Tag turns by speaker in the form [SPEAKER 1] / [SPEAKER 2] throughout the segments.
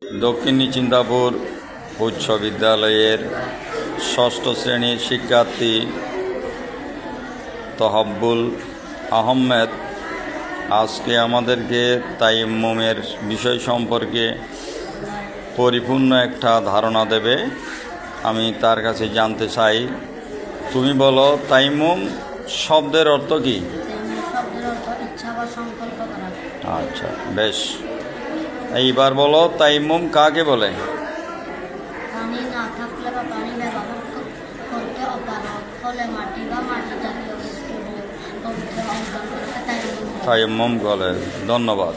[SPEAKER 1] দক্ষিণ চিন্তাপুর উচ্চ বিদ্যালয়ের ষষ্ঠ শ্রেণীর শিক্ষার্থী তহাব্বুল আহমেদ আজকে আমাদেরকে তায়াম্মুমের বিষয় সম্পর্কে পরিপূর্ণ একটা ধারণা দেবে। আমি তার কাছে জানতে চাই, তুমি বলো তায়াম্মুম শব্দের অর্থ কী? আচ্ছা, বেশ। এইবার বলো তায়াম্মুম কাকে বলে?
[SPEAKER 2] পানি না থাকলে বা পানি ব্যবহার করতে অপারগ হলে মাটি বা মাটি জাতীয় বস্তু পবিত্র অর্জন করতে
[SPEAKER 1] তায়াম্মুম বলে। ধন্যবাদ।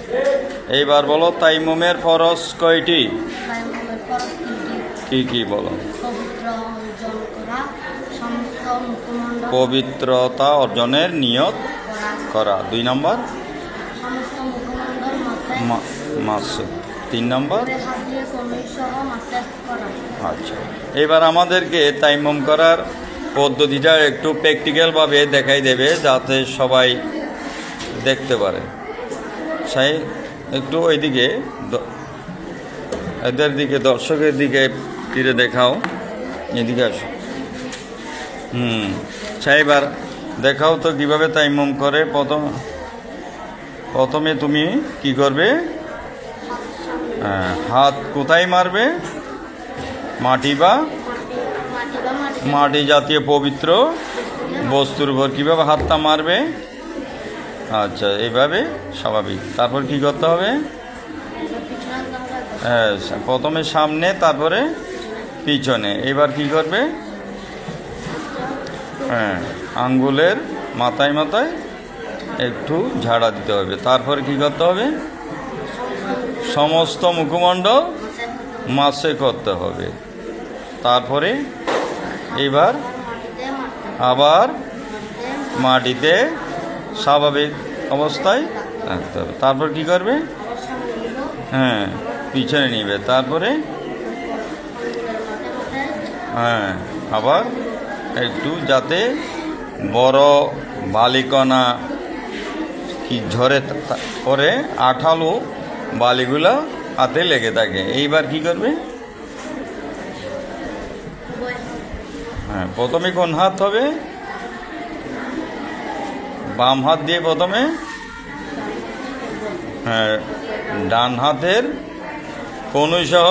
[SPEAKER 1] এইবার বলো তায়াম্মুমের ফরজ কয়টি?
[SPEAKER 2] তায়াম্মুমের ফরজ তিনটি।
[SPEAKER 1] কি কি বলো?
[SPEAKER 2] পবিত্র অর্জন করা, সমস্ত মুখমণ্ডল
[SPEAKER 1] পবিত্রতা অর্জনের নিয়ত করা। 2 নম্বর
[SPEAKER 2] সমস্ত মুখমণ্ডল
[SPEAKER 1] মাসে। 3 নম্বর
[SPEAKER 2] হাত দিয়ে কনুই সহ মাসাজ করা।
[SPEAKER 1] আচ্ছা, এবার আমাদেরকে তায়াম্মুম করার পদ্ধতিটা একটু প্র্যাকটিক্যালভাবে দেখাই দেবে, যাতে সবাই দেখতে পারে। সেই একটু ওইদিকে এদের দিকে, দর্শকের দিকে ফিরে দেখাও। এদিকে আসো। এবার দেখাও তো কীভাবে তায়াম্মুম করে। প্রথমে তুমি কি করবে? হাত কোথায় মারবে? মাটি বা মাটি জাতীয় পবিত্র বস্তুর উপর কীভাবে হাতটা মারবে? আচ্ছা, এইভাবে স্বাভাবিক। তারপর কি করতে হবে? হ্যাঁ, প্রথমে সামনে, তারপরে পিছনে। এবার কি করবে? হ্যাঁ, আঙ্গুলের মাথায় মাথায় একটু ঝাড়া দিতে হবে। তারপরে কি করতে হবে? সমস্ত মুখমণ্ডল মাসে করতে হবে। তারপরে এবার আবার মাটিতে স্বাভাবিক অবস্থায় রাখতে হবে। তারপর কি করবে? হ্যাঁ, পিছনে নিবে। তারপরে হ্যাঁ, আবার একটু যাতে বড় বালিকণা কি ঝরে পরে আঠালো বালিগুলো হাতে লেগে থাকে। এইবার কি করবে? হ্যাঁ, প্রথমে কোন হাত হবে? বাম হাত দিয়ে প্রথমে, হ্যাঁ, ডান হাতের কনুই সহ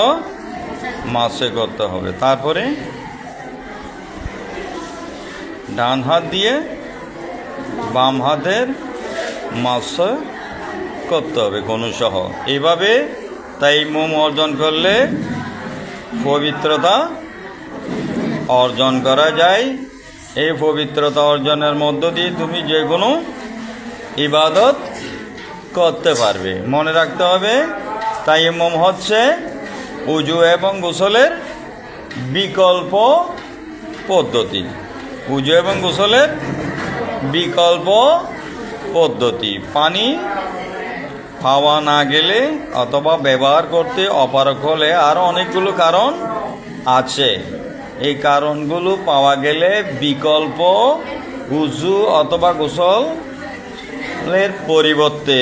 [SPEAKER 1] মাসে করতে হবে। তারপরে ডান হাত দিয়ে বাম হাতের মাসে করতে হবে কনুই সহ। এইভাবে তায়াম্মুম অর্জন করলে পবিত্রতা অর্জন করা যায়। এই পবিত্রতা অর্জনের মধ্য দিয়ে তুমি যে কোনো ইবাদত করতে পারবে। মনে রাখতে হবে, তায়াম্মুম হচ্ছে উজু এবং গোসলের বিকল্প পদ্ধতি। উজু এবং গোসলের বিকল্প পদ্ধতি। পানি পাওয়া না গেলে অথবা ব্যবহার করতে অপারগ হলে আরও অনেকগুলো কারণ আছে। এই কারণগুলো পাওয়া গেলে বিকল্প উজু অথবা গোসলের পরিবর্তে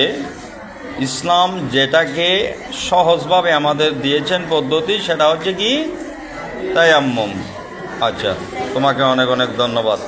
[SPEAKER 1] ইসলাম যেটাকে সহজভাবে আমাদের দিয়েছেন পদ্ধতি, সেটা হচ্ছে কি? তায়াম্মুম। আচ্ছা, তোমাকে অনেক অনেক ধন্যবাদ।